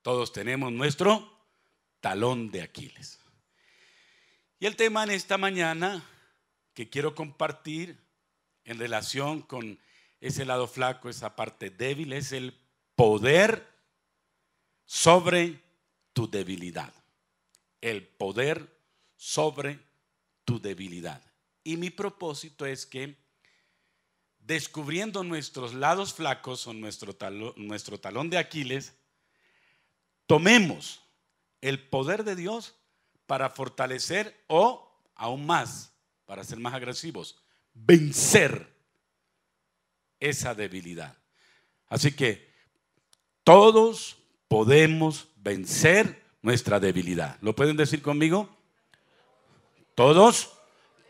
Todos tenemos nuestro talón de Aquiles. Y el tema en esta mañana que quiero compartir en relación con ese lado flaco, esa parte débil, es el poder sobre tu debilidad. El poder sobre tu debilidad. Y mi propósito es que descubriendo nuestros lados flacos o nuestro talón de Aquiles, tomemos el poder de Dios para fortalecer o aún más, para ser más agresivos, vencer esa debilidad. Así que todos podemos vencer nuestra debilidad. ¿Lo pueden decir conmigo? Todos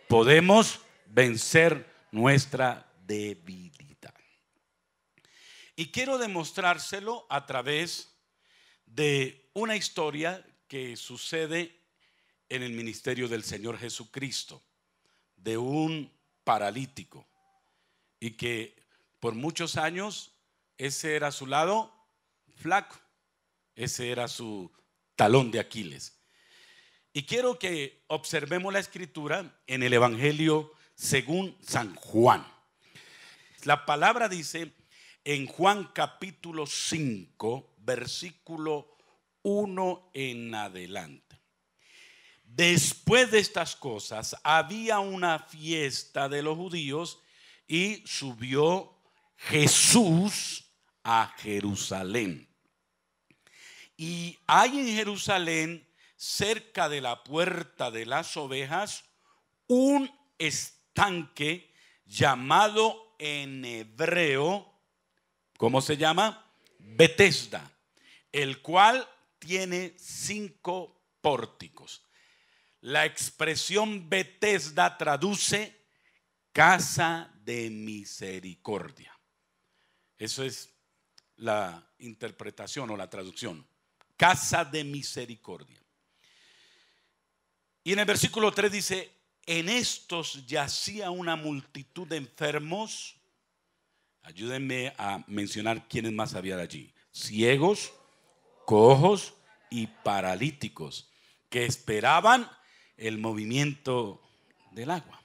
podemos vencer nuestra debilidad. Y quiero demostrárselo a través de una historia que sucede en el ministerio del Señor Jesucristo, de un paralítico, y que por muchos años ese era su lado flaco, ese era su talón de Aquiles. Y quiero que observemos la escritura en el Evangelio según San Juan. La palabra dice en Juan capítulo 5, versículo 1 en adelante: después de estas cosas había una fiesta de los judíos y subió Jesús a Jerusalén. Y hay en Jerusalén, cerca de la puerta de las ovejas, un estanque llamado en hebreo, ¿cómo se llama? Betesda, el cual tiene 5 pórticos. La expresión Betesda traduce casa de misericordia. Eso es la interpretación o la traducción. Casa de misericordia. Y en el versículo 3 dice: en estos yacía una multitud de enfermos. Ayúdenme a mencionar quiénes más había allí: ciegos, cojos y paralíticos, que esperaban el movimiento del agua.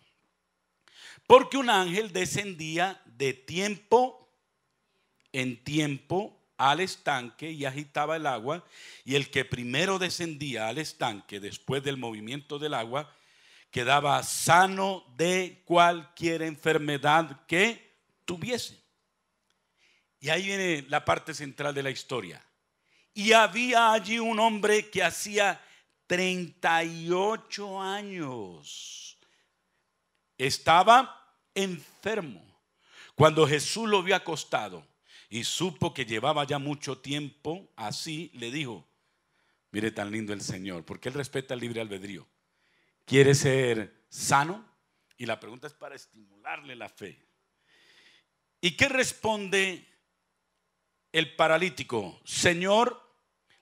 Porque un ángel descendía de tiempo en tiempo al estanque y agitaba el agua, y el que primero descendía al estanque después del movimiento del agua quedaba sano de cualquier enfermedad que tuviese. Y ahí viene la parte central de la historia. Y había allí un hombre que hacía 38 años estaba enfermo. Cuando Jesús lo vio acostado y supo que llevaba ya mucho tiempo así, le dijo: mire tan lindo el Señor, porque Él respeta el libre albedrío. ¿Quiere ser sano? Y la pregunta es para estimularle la fe. ¿Y qué responde el paralítico? Señor,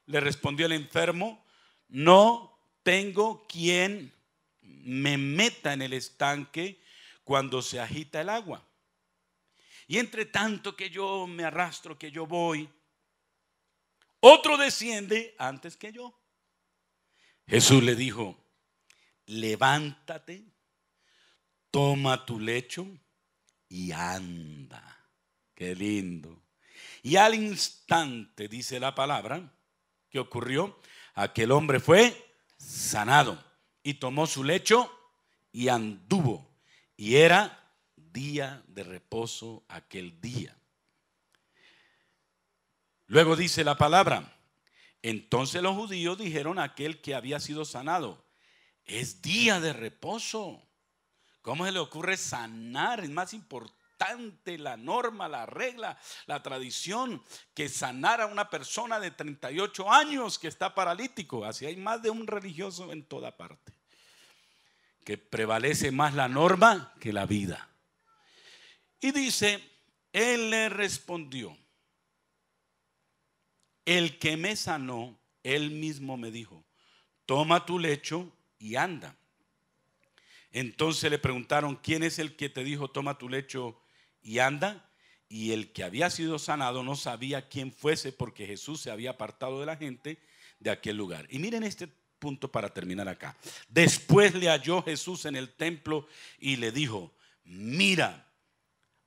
le respondió el enfermo, no tengo quien me meta en el estanque cuando se agita el agua. Y entre tanto que yo me arrastro, que yo voy, otro desciende antes que yo. Jesús le dijo: levántate, toma tu lecho y anda. Qué lindo. Y al instante, dice la palabra, ¿qué ocurrió? Aquel hombre fue sanado y tomó su lecho y anduvo. Y era día de reposo aquel día. Luego dice la palabra: entonces los judíos dijeron a aquel que había sido sanado: es día de reposo. ¿Cómo se le ocurre sanar? Es más importante la norma, la regla, la tradición, que sanar a una persona de 38 años que está paralítico. Así hay más de un religioso en toda parte, que prevalece más la norma que la vida. Y dice, él le respondió: el que me sanó, él mismo me dijo, toma tu lecho y anda. Entonces le preguntaron: ¿quién es el que te dijo toma tu lecho y anda? y el que había sido sanado no sabía quién fuese, porque Jesús se había apartado de la gente de aquel lugar. Y miren este punto para terminar acá. Después le halló Jesús en el templo y le dijo: mira,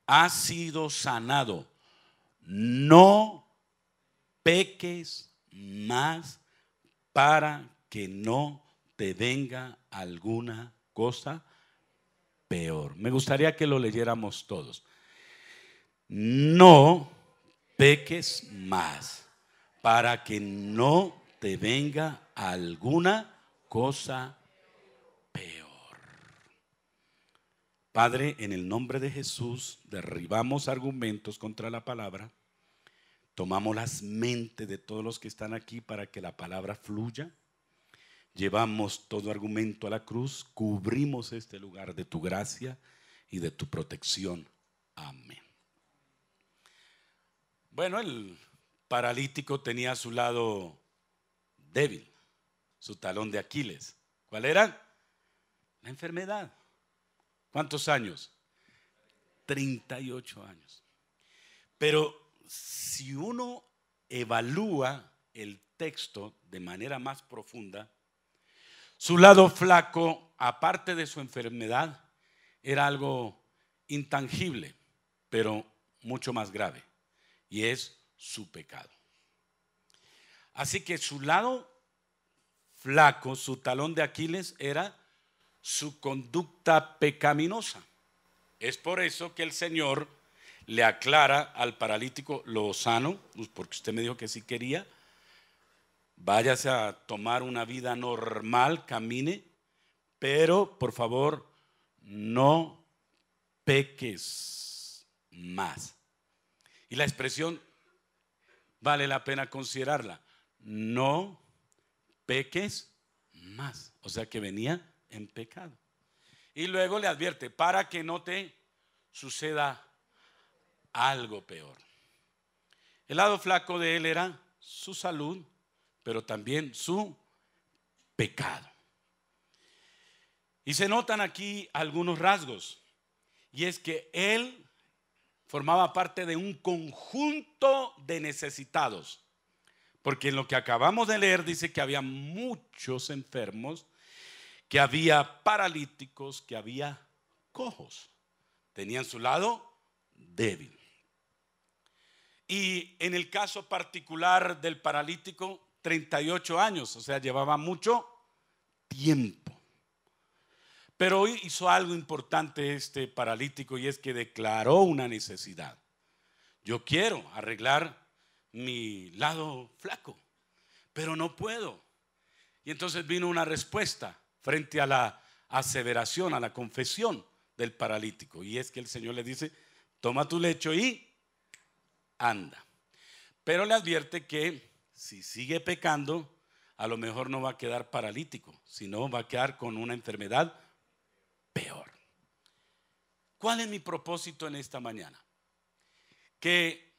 has sido sanado, no peques más para que no te venga alguna cosa peor. Me gustaría que lo leyéramos todos. No peques más para que no te venga alguna cosa peor. Padre, en el nombre de Jesús, derribamos argumentos contra la palabra. Tomamos las mentes de todos los que están aquí para que la palabra fluya. Llevamos todo argumento a la cruz. Cubrimos este lugar de tu gracia y de tu protección. Amén. Bueno, el paralítico tenía su lado débil, su talón de Aquiles. ¿Cuál era? La enfermedad. ¿Cuántos años? 38 años. Pero si uno evalúa el texto de manera más profunda, su lado flaco, aparte de su enfermedad, era algo intangible, pero mucho más grave, y es su pecado. Así que su lado flaco, su talón de Aquiles, era su conducta pecaminosa. Es por eso que el Señor le aclara al paralítico: lo sano, porque usted me dijo que sí quería, váyase a tomar una vida normal, camine, pero por favor no peques más. Y la expresión vale la pena considerarla: no peques más. O sea que venía en pecado. Y luego le advierte: para que no te suceda algo peor. El lado flaco de él era su salud, pero también su pecado. Y se notan aquí algunos rasgos, y es que él formaba parte de un conjunto de necesitados, porque en lo que acabamos de leer dice que había muchos enfermos, que había paralíticos, que había cojos. Tenían su lado débil. Y en el caso particular del paralítico, 38 años, o sea, llevaba mucho tiempo. Pero hoy hizo algo importante este paralítico, y es que declaró una necesidad. Yo quiero arreglar mi lado flaco, pero no puedo. Y entonces vino una respuesta frente a la aseveración, a la confesión del paralítico, y es que el Señor le dice: toma tu lecho y anda. Pero le advierte que si sigue pecando, a lo mejor no va a quedar paralítico, sino va a quedar con una enfermedad peor. ¿Cuál es mi propósito en esta mañana? Que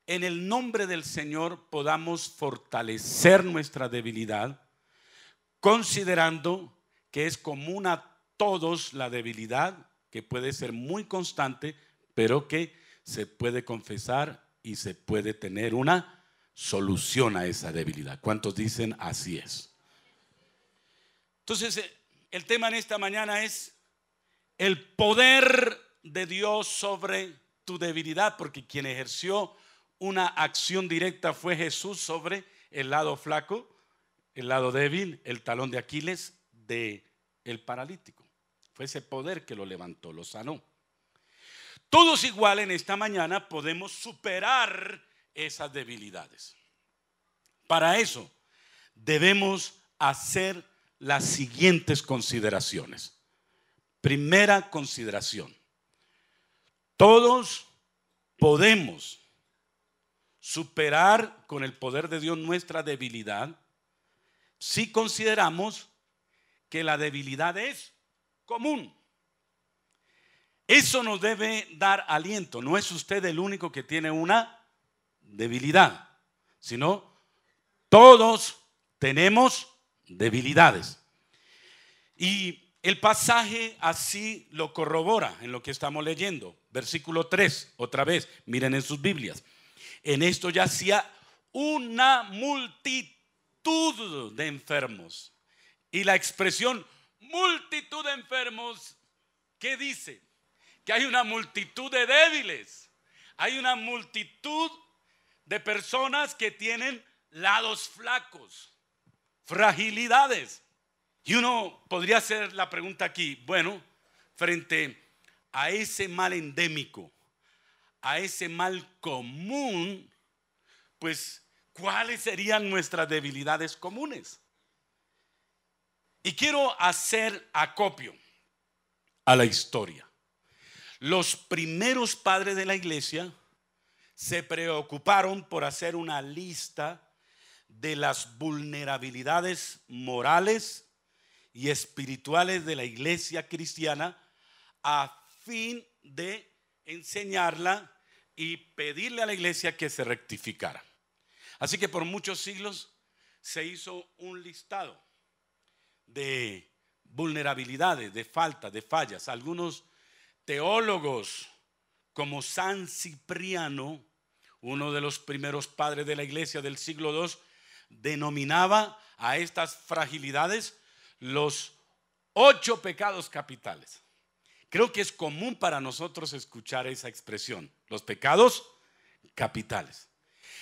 en el nombre del Señor podamos fortalecer nuestra debilidad, considerando que es común a todos la debilidad, que puede ser muy constante, pero que se puede confesar y se puede tener una solución a esa debilidad. ¿Cuántos dicen así es? Entonces, el tema en esta mañana es el poder de Dios sobre tu debilidad, porque quien ejerció una acción directa fue Jesús sobre el lado flaco, el lado débil, el talón de Aquiles del paralítico. Fue ese poder que lo levantó, lo sanó. Todos igual en esta mañana podemos superar esas debilidades. Para eso debemos hacer las siguientes consideraciones. Primera consideración: todos podemos superar con el poder de Dios nuestra debilidad si consideramos que la debilidad es común. Eso nos debe dar aliento. No es usted el único que tiene una debilidad, sino todos tenemos debilidades. Y El pasaje así lo corrobora en lo que estamos leyendo. Versículo 3, otra vez, miren en sus Biblias. En esto yacía una multitud de enfermos. Y la expresión multitud de enfermos, ¿qué dice? Que hay una multitud de débiles. Hay una multitud de personas que tienen lados flacos, fragilidades. Y uno podría hacer la pregunta aquí, bueno, frente a ese mal endémico, a ese mal común, pues, ¿cuáles serían nuestras debilidades comunes? Y quiero hacer acopio a la historia. Los primeros padres de la iglesia se preocuparon por hacer una lista de las vulnerabilidades morales y espirituales de la iglesia cristiana a fin de enseñarla y pedirle a la iglesia que se rectificara. Así que por muchos siglos se hizo un listado de vulnerabilidades, de faltas, de fallas. Algunos teólogos como San Cipriano, uno de los primeros padres de la iglesia del siglo II, denominaba a estas fragilidades los 8 pecados capitales. Creo que es común para nosotros escuchar esa expresión, los pecados capitales.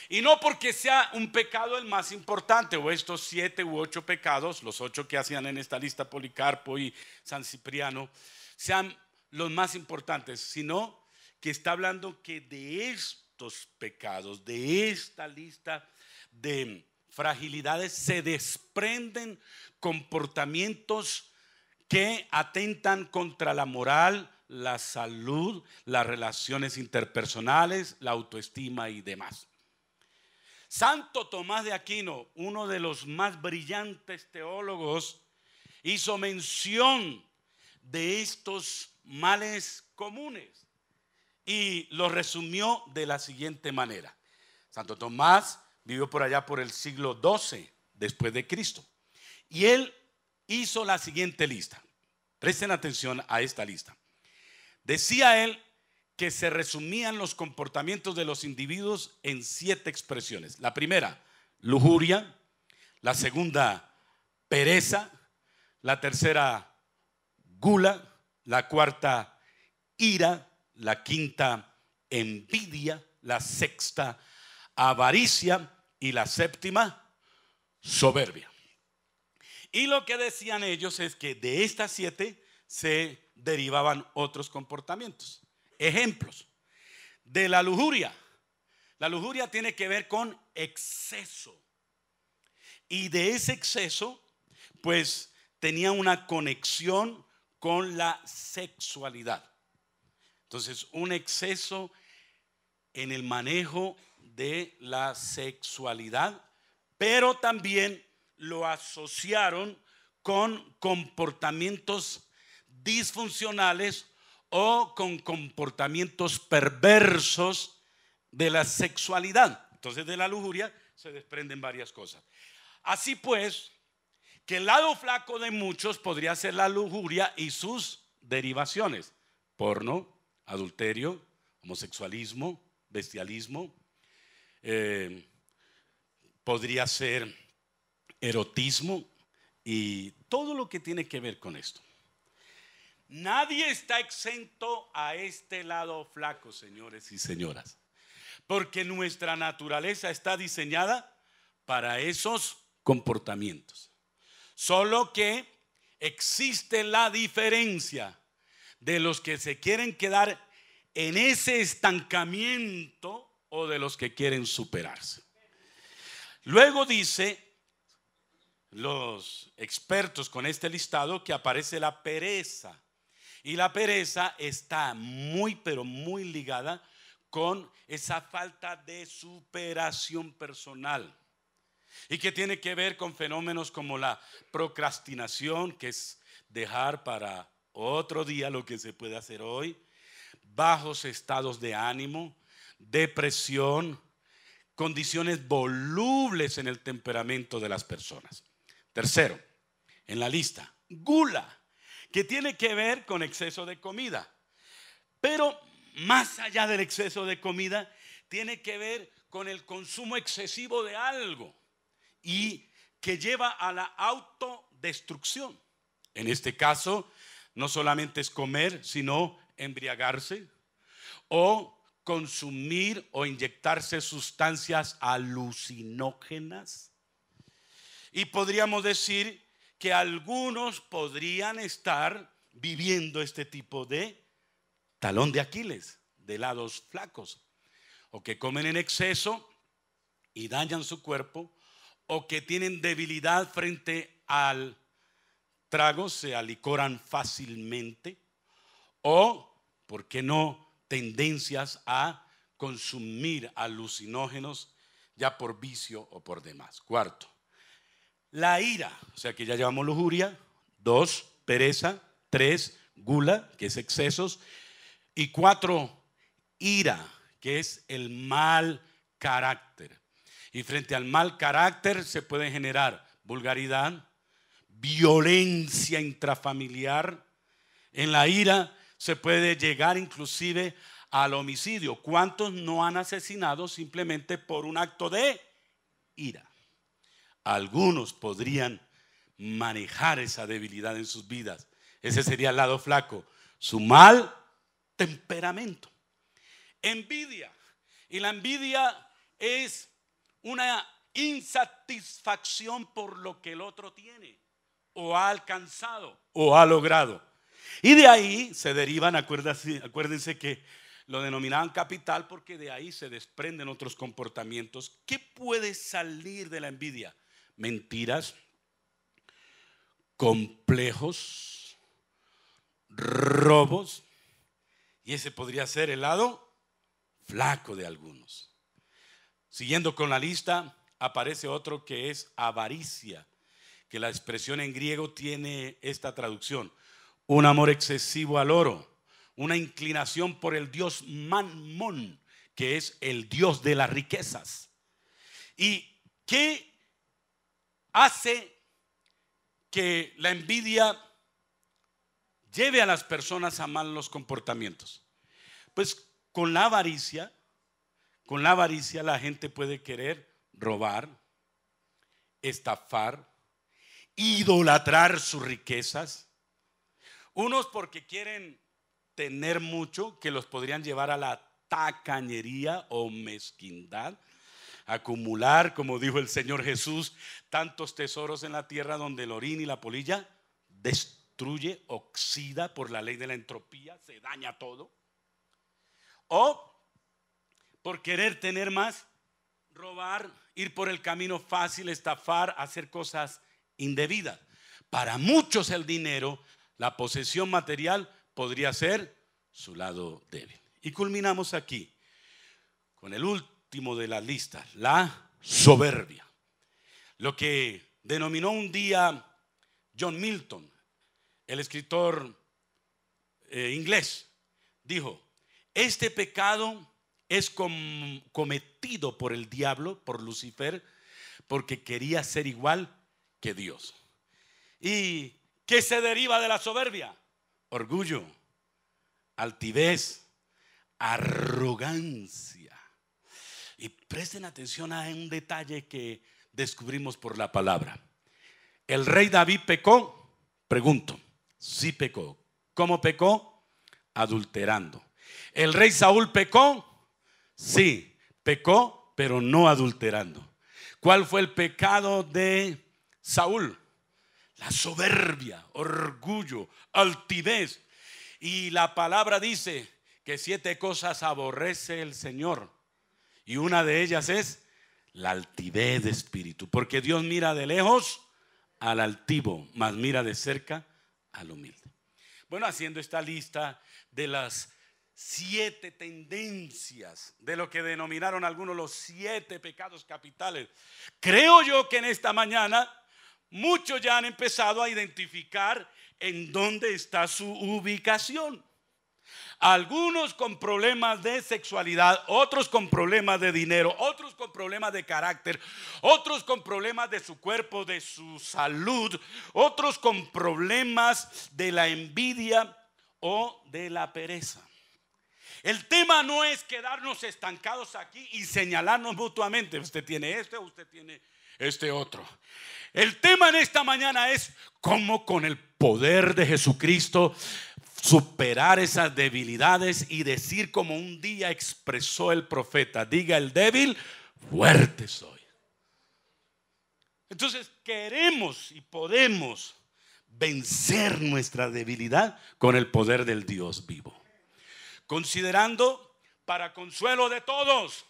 Y no porque sea un pecado el más importante, o estos 7 u 8 pecados, los 8 que hacían en esta lista Policarpo y San Cipriano, sean los más importantes, sino que está hablando que de estos pecados, de esta lista de fragilidades, se desprenden comportamientos que atentan contra la moral, la salud, las relaciones interpersonales, la autoestima y demás. Santo Tomás de Aquino, uno de los más brillantes teólogos, hizo mención de estos males comunes y lo resumió de la siguiente manera. Santo Tomás vivió por allá por el siglo XII después de Cristo y él hizo la siguiente lista. Presten atención a esta lista. Decía él que se resumían los comportamientos de los individuos en 7 expresiones. La primera, lujuria. La segunda, pereza. La tercera, gula. La cuarta, ira. La quinta, envidia. La sexta, avaricia. Y la séptima, soberbia. Y lo que decían ellos es que de estas 7 se derivaban otros comportamientos. Ejemplos de la lujuria. La lujuria tiene que ver con exceso. Y de ese exceso, pues tenía una conexión con la sexualidad. Entonces, un exceso en el manejo de la sexualidad, pero también lo asociaron con comportamientos disfuncionales o con comportamientos perversos de la sexualidad. Entonces de la lujuria se desprenden varias cosas. Así pues, que el lado flaco de muchos podría ser la lujuria y sus derivaciones: porno, adulterio, homosexualismo, bestialismo, podría ser erotismo y todo lo que tiene que ver con esto. Nadie está exento a este lado flaco, señores y señoras, porque nuestra naturaleza está diseñada para esos comportamientos. Solo que existe la diferencia de los que se quieren quedar en ese estancamiento o de los que quieren superarse. Luego dice los expertos con este listado que aparece la pereza. Y la pereza está muy, pero muy ligada con esa falta de superación personal. Y que tiene que ver con fenómenos como la procrastinación, que es dejar para otro día lo que se puede hacer hoy, bajos estados de ánimo, depresión, condiciones volubles en el temperamento de las personas. Tercero, en la lista, gula, que tiene que ver con exceso de comida. Pero más allá del exceso de comida, tiene que ver con el consumo excesivo de algo y que lleva a la autodestrucción. En este caso, no solamente es comer, sino embriagarse o consumir o inyectarse sustancias alucinógenas. Y podríamos decir que algunos podrían estar viviendo este tipo de talón de Aquiles, de lados flacos, o que comen en exceso y dañan su cuerpo, o que tienen debilidad frente al trago, se alicoran fácilmente, o, ¿por qué no?, tendencias a consumir alucinógenos ya por vicio o por demás. Cuarto, la ira, o sea que ya llevamos lujuria. 2, pereza. 3, gula, que es excesos. Y 4, ira, que es el mal carácter. Y frente al mal carácter se puede generar vulgaridad, violencia intrafamiliar. En la ira se puede llegar inclusive al homicidio. ¿Cuántos no han asesinado simplemente por un acto de ira? Algunos podrían manejar esa debilidad en sus vidas. Ese sería el lado flaco, su mal temperamento. Envidia. Y la envidia es una insatisfacción por lo que el otro tiene, o ha alcanzado, o ha logrado. Y de ahí se derivan, acuérdense que lo denominaban capital porque de ahí se desprenden otros comportamientos. ¿Qué puede salir de la envidia? Mentiras, complejos, robos. Y ese podría ser el lado flaco de algunos. Siguiendo con la lista, aparece otro que es avaricia, que la expresión en griego tiene esta traducción: un amor excesivo al oro, una inclinación por el dios Mamón, que es el dios de las riquezas. ¿Y qué hace que la envidia lleve a las personas a malos comportamientos? Pues con la avaricia la gente puede querer robar, estafar, idolatrar sus riquezas. Unos porque quieren tener mucho, que los podrían llevar a la tacañería o mezquindad. Acumular, como dijo el Señor Jesús, tantos tesoros en la tierra donde el orín y la polilla destruye, oxida por la ley de la entropía, se daña todo. O por querer tener más, robar, ir por el camino fácil, estafar, hacer cosas indebidas. Para muchos el dinero, la posesión material, podría ser su lado débil. Y culminamos aquí con el último de las listas, la soberbia. Lo que denominó un día John Milton, el escritor inglés, dijo: este pecado es cometido por el diablo, por Lucifer, porque quería ser igual que Dios. ¿Y qué se deriva de la soberbia? Orgullo, altivez, arrogancia. Y presten atención a un detalle que descubrimos por la palabra. El rey David pecó. Pregunto, sí pecó. ¿Cómo pecó? Adulterando. El rey Saúl pecó. Sí, pecó, pero no adulterando. ¿Cuál fue el pecado de Saúl? La soberbia, orgullo, altivez. Y la palabra dice que 7 cosas aborrece el Señor, y una de ellas es la altivez de espíritu, porque Dios mira de lejos al altivo, mas mira de cerca al humilde. Bueno, haciendo esta lista de las 7 tendencias de lo que denominaron algunos los 7 pecados capitales, creo yo que en esta mañana muchos ya han empezado a identificar en dónde está su ubicación. Algunos con problemas de sexualidad, otros con problemas de dinero, otros con problemas de carácter, otros con problemas de su cuerpo, de su salud, otros con problemas de la envidia o de la pereza. El tema no es quedarnos estancados aquí y señalarnos mutuamente. Usted tiene este, usted tiene este otro. El tema en esta mañana es cómo con el poder de Jesucristo superar esas debilidades y decir como un día expresó el profeta: diga el débil, fuerte soy. Entonces queremos y podemos vencer nuestra debilidad con el poder del Dios vivo. Considerando, para consuelo de todos,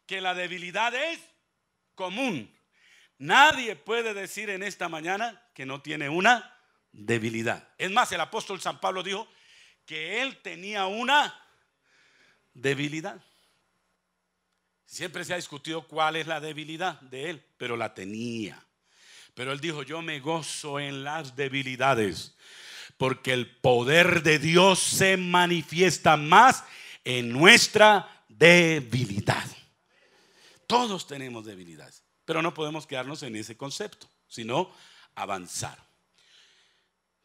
que la debilidad es común. Nadie puede decir en esta mañana que no tiene una debilidad. Es más, el apóstol San Pablo dijo que él tenía una debilidad. Siempre se ha discutido cuál es la debilidad de él, pero la tenía. Pero él dijo: yo me gozo en las debilidades, porque el poder de Dios se manifiesta más en nuestra debilidad. Todos tenemos debilidades, pero no podemos quedarnos en ese concepto, sino avanzar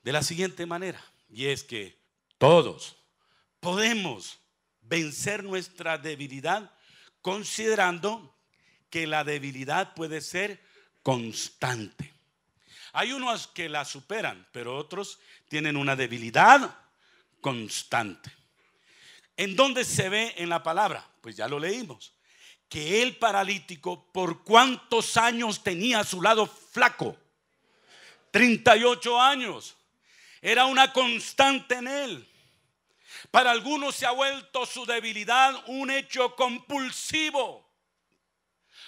de la siguiente manera, y es que todos podemos vencer nuestra debilidad considerando que la debilidad puede ser constante. Hay unos que la superan, pero otros tienen una debilidad constante. ¿En dónde se ve en la palabra? Pues ya lo leímos, que el paralítico, ¿por cuántos años tenía a su lado flaco? 38 años. Era una constante en él. Para algunos se ha vuelto su debilidad un hecho compulsivo.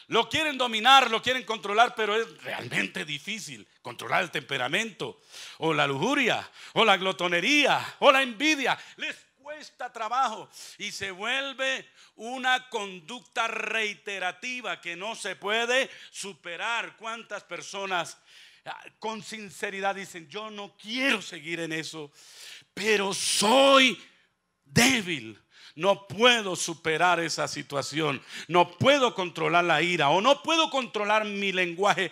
Lo quieren dominar, lo quieren controlar, pero es realmente difícil controlar el temperamento, o la lujuria, o la glotonería, o la envidia. Les cuesta trabajo y se vuelve una conducta reiterativa que no se puede superar. ¿Cuántas personas con sinceridad dicen: yo no quiero seguir en eso, pero soy débil, no puedo superar esa situación, no puedo controlar la ira, o no puedo controlar mi lenguaje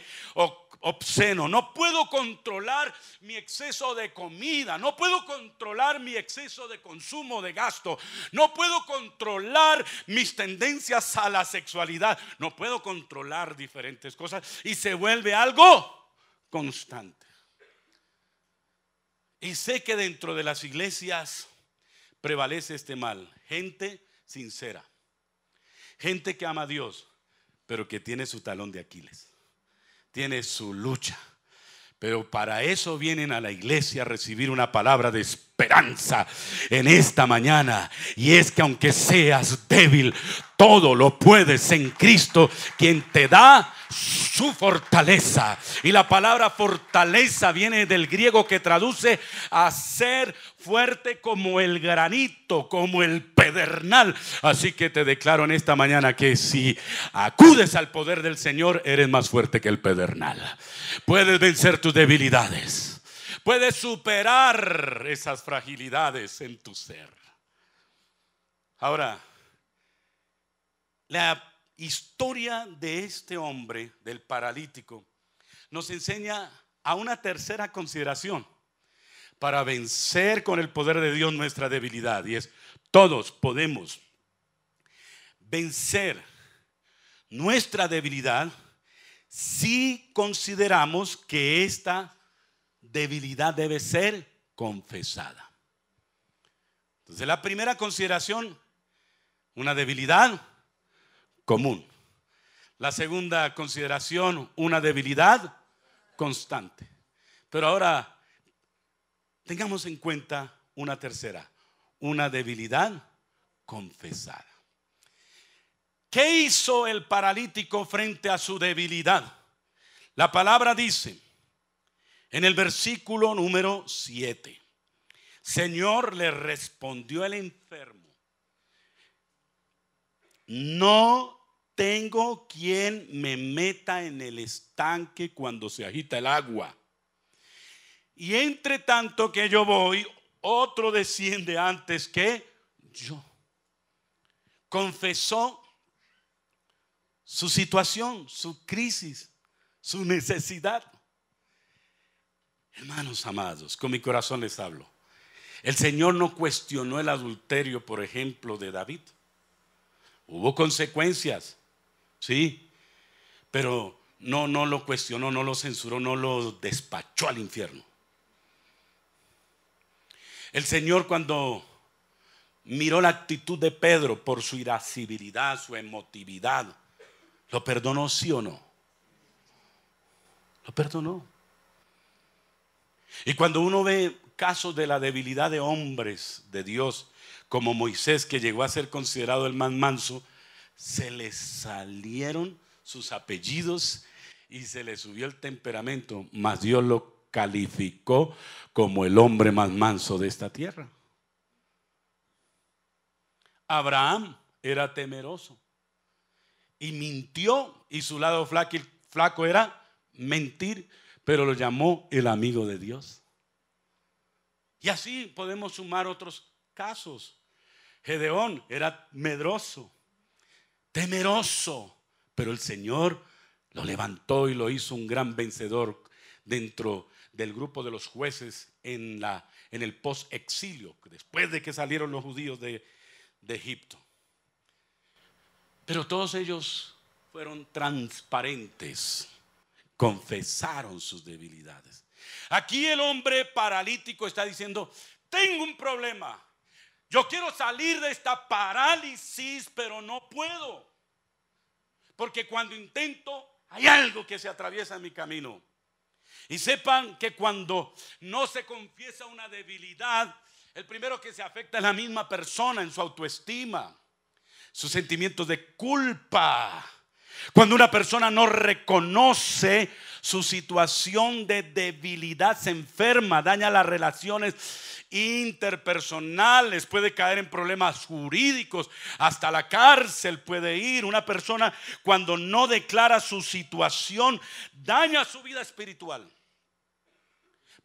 obsceno, no puedo controlar mi exceso de comida, no puedo controlar mi exceso de consumo, de gasto, no puedo controlar mis tendencias a la sexualidad, no puedo controlar diferentes cosas, y se vuelve algo constante. Y sé que dentro de las iglesias prevalece este mal: gente sincera, gente que ama a Dios, pero que tiene su talón de Aquiles, tiene su lucha. Pero para eso vienen a la iglesia a recibir una palabra de esperanza en esta mañana. Y es que aunque seas débil, todo lo puedes en Cristo, quien te da su fortaleza. Y la palabra fortaleza viene del griego, que traduce a ser fuerte como el granito, como el pedernal. Así que te declaro en esta mañana que si acudes al poder del Señor, eres más fuerte que el pedernal. Puedes vencer tus debilidades, puedes superar esas fragilidades en tu ser. Ahora, la historia de este hombre, del paralítico, nos enseña a una tercera consideración para vencer con el poder de Dios nuestra debilidad, y es: todos podemos vencer nuestra debilidad si consideramos que esta debilidad debe ser confesada. Entonces, la primera consideración: una debilidad común. La segunda consideración: una debilidad constante. Pero ahora tengamos en cuenta una tercera: una debilidad confesada. ¿Qué hizo el paralítico frente a su debilidad? La palabra dice en el versículo número 7: Señor, le respondió el enfermo, no tengo quien me meta en el estanque cuando se agita el agua. Y entre tanto que yo voy, otro desciende antes que yo. Confesó su situación, su crisis, su necesidad. Hermanos amados, con mi corazón les hablo. El Señor no cuestionó el adulterio, por ejemplo, de David. Hubo consecuencias, sí, pero no lo cuestionó, no lo censuró, no lo despachó al infierno. El Señor, cuando miró la actitud de Pedro por su irascibilidad, su emotividad, ¿lo perdonó, sí o no? Lo perdonó. Y cuando uno ve casos de la debilidad de hombres de Dios, como Moisés, que llegó a ser considerado el más manso, se le salieron sus apellidos y se le subió el temperamento, mas Dios lo calificó como el hombre más manso de esta tierra. Abraham era temeroso y mintió, y su lado flaco era mentir, pero lo llamó el amigo de Dios. Y así podemos sumar otros casos. Gedeón era medroso, temeroso, pero el Señor lo levantó y lo hizo un gran vencedor dentro del grupo de los jueces en el post-exilio, después de que salieron los judíos de Egipto. Pero todos ellos fueron transparentes, confesaron sus debilidades. Aquí el hombre paralítico está diciendo: tengo un problema, yo quiero salir de esta parálisis, pero no puedo, porque cuando intento hay algo que se atraviesa en mi camino. Y sepan que cuando no se confiesa una debilidad, el primero que se afecta es la misma persona en su autoestima, sus sentimientos de culpa. Cuando una persona no reconoce su situación de debilidad, se enferma, daña las relaciones interpersonales, puede caer en problemas jurídicos, hasta la cárcel puede ir. Una persona, cuando no declara su situación, daña su vida espiritual.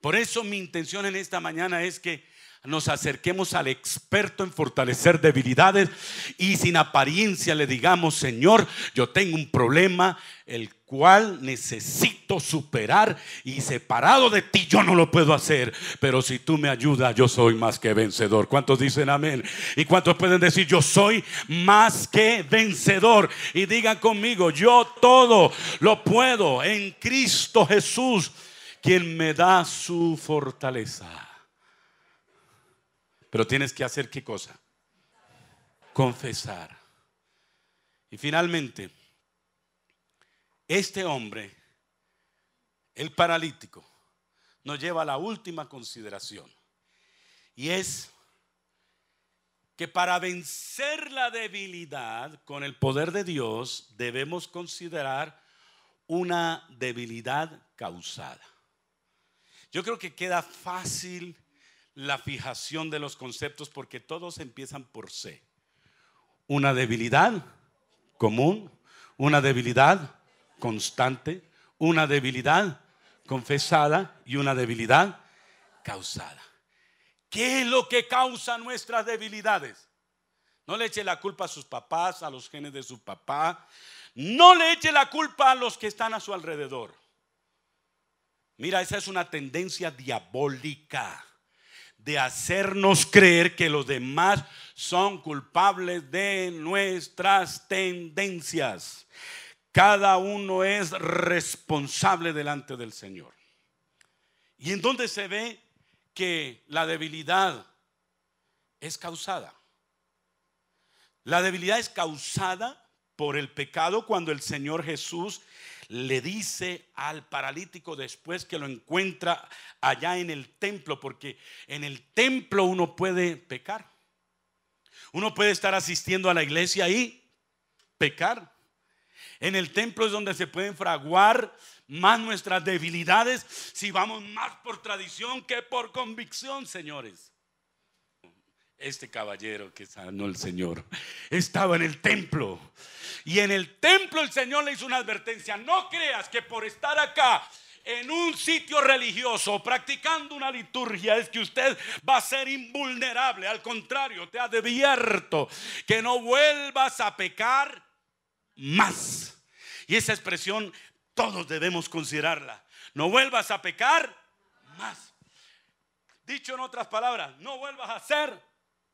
Por eso mi intención en esta mañana es que nos acerquemos al experto en fortalecer debilidades y sin apariencia le digamos: Señor, yo tengo un problema el cual necesito superar, y separado de ti yo no lo puedo hacer, pero si tú me ayudas yo soy más que vencedor. ¿Cuántos dicen amén? ¿Y cuántos pueden decir: yo soy más que vencedor? Y digan conmigo: yo todo lo puedo en Cristo Jesús, quien me da su fortaleza. Pero tienes que hacer ¿qué cosa? Confesar. Y finalmente, este hombre, el paralítico, nos lleva a la última consideración, y es que para vencer la debilidad con el poder de Dios debemos considerar una debilidad causada. Yo creo que queda fácil la fijación de los conceptos porque todos empiezan por C. Una debilidad común, una debilidad constante, una debilidad confesada y una debilidad causada. ¿Qué es lo que causa nuestras debilidades? No le eche la culpa a sus papás, a los genes de su papá. No le eche la culpa a los que están a su alrededor. Mira, esa es una tendencia diabólica de hacernos creer que los demás son culpables de nuestras tendencias. Cada uno es responsable delante del Señor. ¿Y en dónde se ve que la debilidad es causada? La debilidad es causada por el pecado, cuando el Señor Jesús le dice al paralítico después que lo encuentra allá en el templo, porque en el templo uno puede pecar. Uno puede estar asistiendo a la iglesia y pecar. En el templo es donde se pueden fraguar más nuestras debilidades, si vamos más por tradición que por convicción, señores. Este caballero que sanó el Señor estaba en el templo, y en el templo el Señor le hizo una advertencia: no creas que por estar acá en un sitio religioso practicando una liturgia es que usted va a ser invulnerable. Al contrario, te advierto que no vuelvas a pecar más. Y esa expresión todos debemos considerarla. No vuelvas a pecar más. Dicho en otras palabras, no vuelvas a ser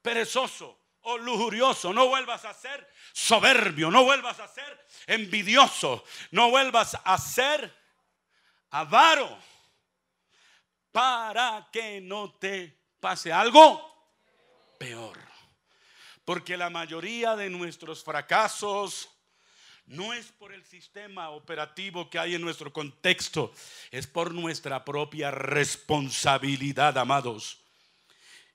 perezoso o lujurioso, no vuelvas a ser soberbio, no vuelvas a ser envidioso, no vuelvas a ser avaro, para que no te pase algo peor. Porque la mayoría de nuestros fracasos no es por el sistema operativo que hay en nuestro contexto, es por nuestra propia responsabilidad, amados.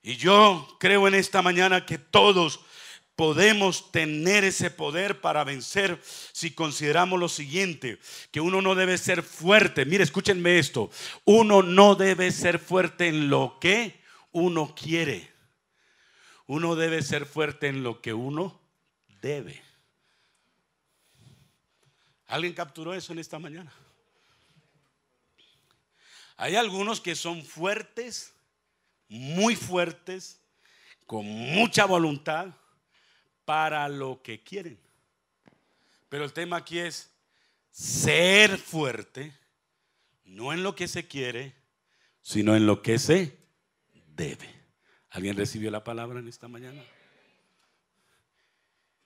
Y yo creo en esta mañana que todos podemos tener ese poder para vencer si consideramos lo siguiente: que uno no debe ser fuerte. Mire, escúchenme esto: uno no debe ser fuerte en lo que uno quiere. Uno debe ser fuerte en lo que uno debe. ¿Alguien capturó eso en esta mañana? Hay algunos que son fuertes, muy fuertes, con mucha voluntad para lo que quieren. Pero el tema aquí es ser fuerte, no en lo que se quiere, sino en lo que se debe. ¿Alguien recibió la palabra en esta mañana?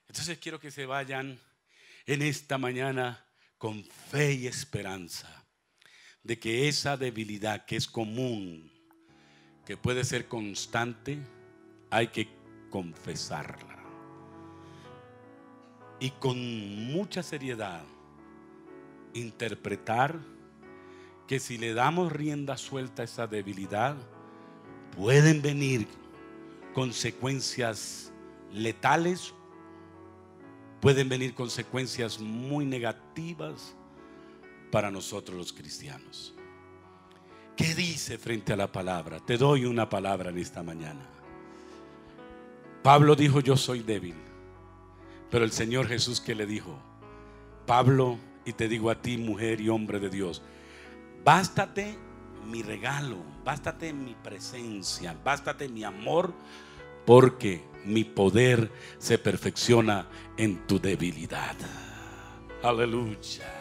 Entonces quiero que se vayan en esta mañana con fe y esperanza de que esa debilidad que es común, que puede ser constante, hay que confesarla y con mucha seriedad interpretar que si le damos rienda suelta a esa debilidad, pueden venir consecuencias letales, pueden venir consecuencias muy negativas para nosotros los cristianos. ¿Qué dice frente a la palabra? Te doy una palabra en esta mañana. Pablo dijo: yo soy débil. Pero el Señor Jesús, ¿qué le dijo? Pablo, y te digo a ti, mujer y hombre de Dios, bástate mi regalo, bástate mi presencia, bástate mi amor, porque mi poder se perfecciona en tu debilidad. Aleluya.